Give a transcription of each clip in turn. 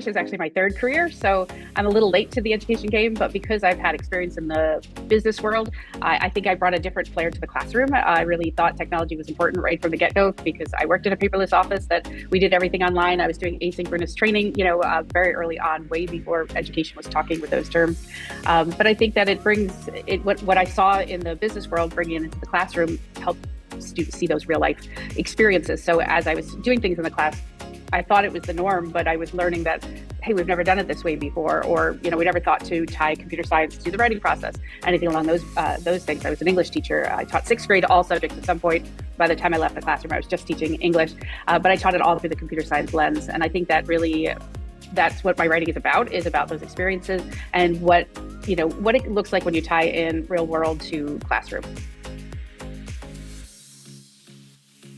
education is actually my third career, so I'm a little late to the education game, but because I've had experience in the business world, I think I brought a different flair to the classroom. I really thought technology was important right from the get-go because I worked in a paperless office that we did everything online. I was doing asynchronous training, very early on, way before education was talking with those terms. But I think that it brings what I saw in the business world, bringing it into the classroom, helped students see those real life experiences. So as I was doing things in the class, I thought it was the norm, but I was learning that, hey, we've never done it this way before, or we never thought to tie computer science to the writing process, anything along those things. I was an English teacher. I taught sixth grade all subjects at some point. By the time I left the classroom, I was just teaching English, but I taught it all through the computer science lens. And I think that really, that's what my writing is about those experiences and what it looks like when you tie in real world to classroom.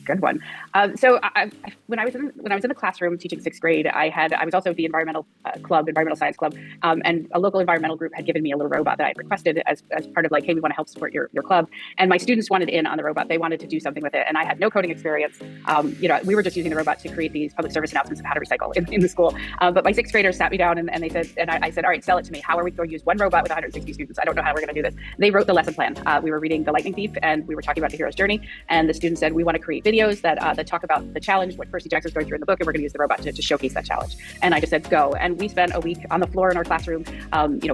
Good one. So when I was in the classroom teaching sixth grade, I was also the environmental science club, and a local environmental group had given me a little robot that I had requested as part of like, hey, we want to help support your club. And my students wanted in on the robot. They wanted to do something with it, and I had no coding experience. We were just using the robot to create these public service announcements of how to recycle in the school. But my sixth graders sat me down and they said, and I said, all right, sell it to me. How are we going to use one robot with 160 students? I don't know how we're going to do this. They wrote the lesson plan. We were reading The Lightning Thief, and we were talking about the hero's journey. And the students said, we want to create videos that talk about the challenge, what Percy Jackson's going through in the book, and we're going to use the robot to showcase that challenge. And I just said, go. And we spent a week on the floor in our classroom,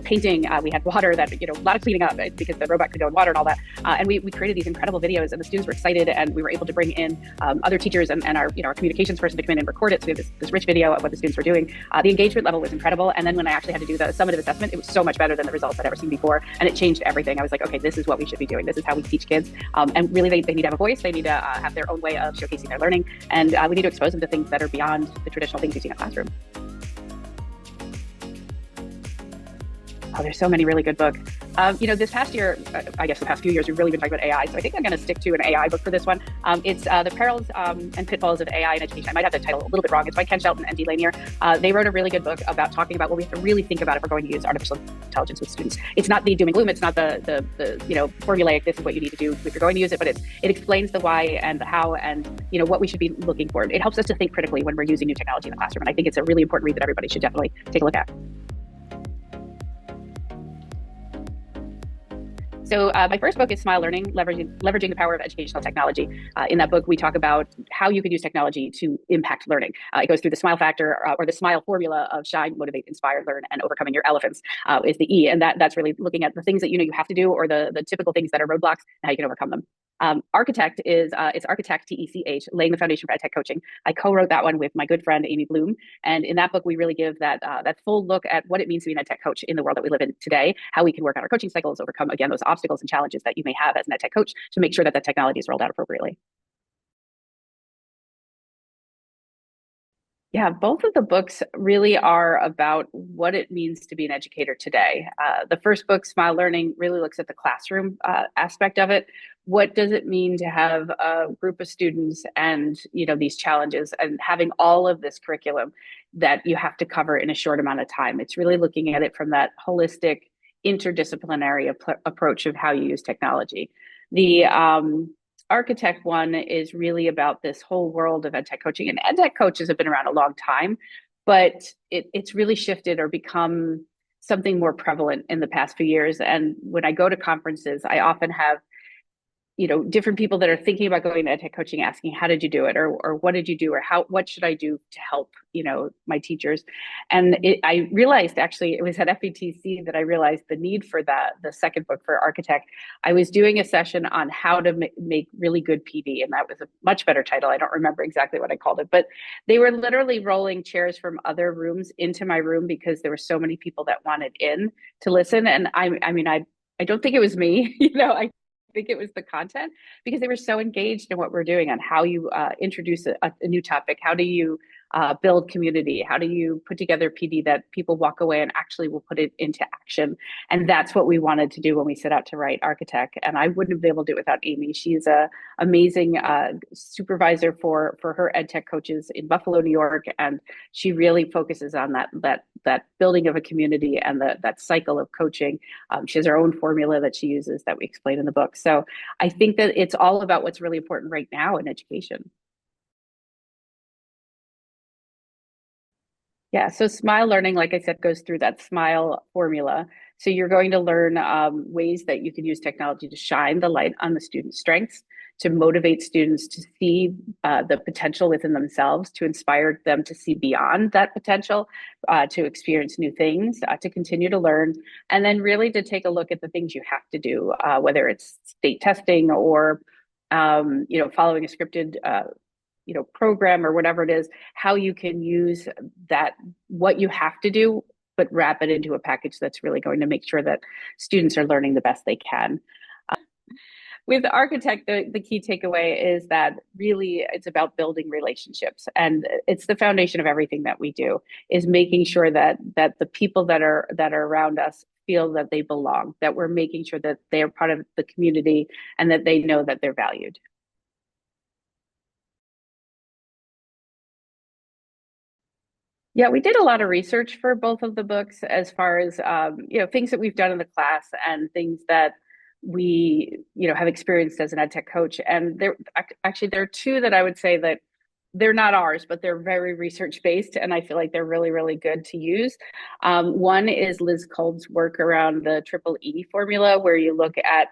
painting. We had water that, a lot of cleaning up because the robot could go in water and all that. And we created these incredible videos, and the students were excited, and we were able to bring in other teachers and our communications person to come in and record it. So we have this rich video of what the students were doing. The engagement level was incredible. And then when I actually had to do the summative assessment, it was so much better than the results I'd ever seen before. And it changed everything. I was like, okay, this is what we should be doing. This is how we teach kids. And really, they need to have a voice. They need to have their own way of showcasing their learning. And we need to expose them to things that are beyond the traditional things you see in a classroom. Oh, there's so many really good books. This past year, I guess the past few years, we've really been talking about AI. So I think I'm going to stick to an AI book for this one. It's The Perils and Pitfalls of AI in Education. I might have the title a little bit wrong. It's by Ken Shelton and Dee Lanier. They wrote a really good book about talking about what we have to really think about if we're going to use artificial intelligence with students. It's not the doom and gloom. It's not the formulaic, this is what you need to do if you're going to use it, but it explains the why and the how and, what we should be looking for. It helps us to think critically when we're using new technology in the classroom. And I think it's a really important read that everybody should definitely take a look at. So my first book is Smile Learning, Leveraging the Power of Educational Technology. In that book, we talk about how you could use technology to impact learning. It goes through the SMILE factor or the SMILE formula of shine, motivate, inspire, learn, and overcoming your elephants is the E. And that's really looking at the things that you have to do or the typical things that are roadblocks and how you can overcome them. Architect is it's Architect, TECH, laying the foundation for edtech coaching. I co-wrote that one with my good friend Amy Bloom, and in that book we really give that full look at what it means to be an edtech coach in the world that we live in today, how we can work on our coaching cycles, overcome again those obstacles and challenges that you may have as an edtech coach to make sure that technology is rolled out appropriately. Yeah, both of the books really are about what it means to be an educator today. The first book, Smile Learning, really looks at the classroom aspect of it. What does it mean to have a group of students and these challenges and having all of this curriculum that you have to cover in a short amount of time? It's really looking at it from that holistic, interdisciplinary approach of how you use technology. The Architect one is really about this whole world of edtech coaching, and edtech coaches have been around a long time, but it's really shifted or become something more prevalent in the past few years. And when I go to conferences, I often have different people that are thinking about going to edtech coaching asking, how did you do it? Or what did you do? Or what should I do to help, my teachers? And I realized, actually, it was at FETC that I realized the need for the second book for Architect. I was doing a session on how to make really good PD, and that was a much better title. I don't remember exactly what I called it, but they were literally rolling chairs from other rooms into my room because there were so many people that wanted in to listen. And I don't think it was me, I think it was the content because they were so engaged in what we're doing on how you introduce a new topic. How do you build community? How do you put together PD that people walk away and actually will put it into action? And that's what we wanted to do when we set out to write Architect. And I wouldn't have been able to do it without Amy. She's a amazing supervisor for her edtech coaches in Buffalo, New York. And she really focuses on that building of a community and that cycle of coaching. She has her own formula that she uses that we explain in the book. So I think that it's all about what's really important right now in education. Yeah, so SMILE learning, like I said, goes through that SMILE formula. So you're going to learn ways that you can use technology to shine the light on the student's strengths, to motivate students to see the potential within themselves, to inspire them to see beyond that potential, to experience new things, to continue to learn, and then really to take a look at the things you have to do, whether it's state testing or following a scripted program or whatever it is, how you can use that, what you have to do, but wrap it into a package that's really going to make sure that students are learning the best they can. With architect, the key takeaway is that really it's about building relationships, and it's the foundation of everything that we do, is making sure that the people that are around us feel that they belong, that we're making sure that they're part of the community and that they know that they're valued. Yeah, we did a lot of research for both of the books as far as things that we've done in the class and things that we have experienced as an ed tech coach. And there are two that I would say that they're not ours, but they're very research based, and I feel like they're really, really good to use. One is Liz Kolb's work around the triple E formula, where you look at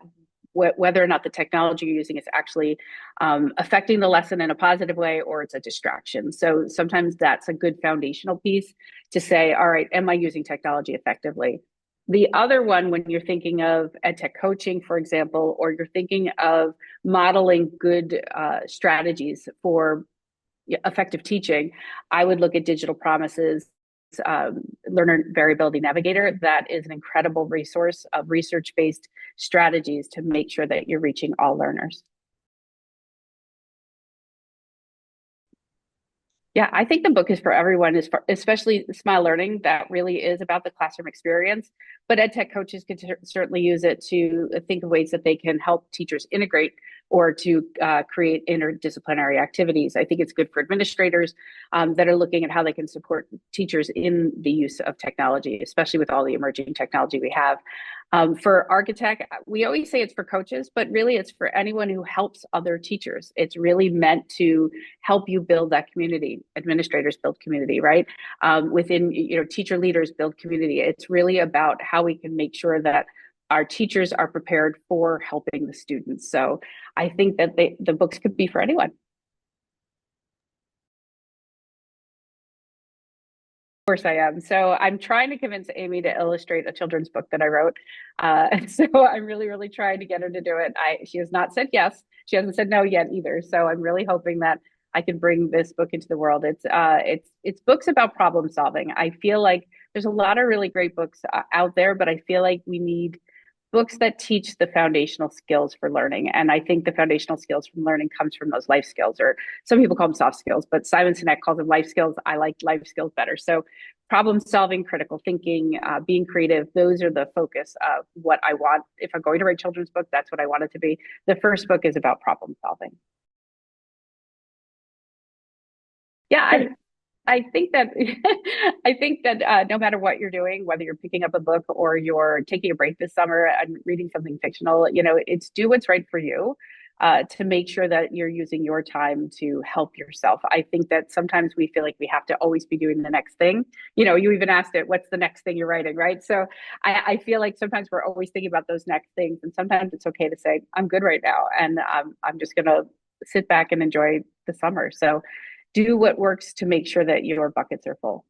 whether or not the technology you're using is actually affecting the lesson in a positive way or it's a distraction. So sometimes that's a good foundational piece to say, all right, am I using technology effectively? The other one, when you're thinking of ed tech coaching, for example, or you're thinking of modeling good strategies for effective teaching, I would look at Digital Promises Learner Variability Navigator. That is an incredible resource of research-based strategies to make sure that you're reaching all learners. Yeah, I think the book is for everyone, especially SMILE Learning. That really is about the classroom experience. But ed tech coaches can certainly use it to think of ways that they can help teachers integrate or to create interdisciplinary activities. I think it's good for administrators that are looking at how they can support teachers in the use of technology, especially with all the emerging technology we have. For architect, we always say it's for coaches, but really it's for anyone who helps other teachers. It's really meant to help you build that community. Administrators build community, right? Within, teacher leaders build community. It's really about how we can make sure that our teachers are prepared for helping the students. So I think that the books could be for anyone. Course I am. So I'm trying to convince Amy to illustrate a children's book that I wrote. So I'm really, really trying to get her to do it. She has not said yes. She hasn't said no yet either. So I'm really hoping that I can bring this book into the world. It's books about problem solving. I feel like there's a lot of really great books out there, but I feel like we need books that teach the foundational skills for learning. And I think the foundational skills from learning comes from those life skills, or some people call them soft skills, but Simon Sinek calls them life skills. I like life skills better. So problem solving, critical thinking, being creative, those are the focus of what I want. If I'm going to write a children's book, that's what I want it to be. The first book is about problem solving. Yeah, I think that no matter what you're doing, whether you're picking up a book or you're taking a break this summer and reading something fictional, it's do what's right for you, to make sure that you're using your time to help yourself. I think that sometimes we feel like we have to always be doing the next thing. You even asked it, what's the next thing you're writing, right? So I feel like sometimes we're always thinking about those next things, and sometimes it's okay to say, I'm good right now, and I'm just gonna sit back and enjoy the summer. So do what works to make sure that your buckets are full.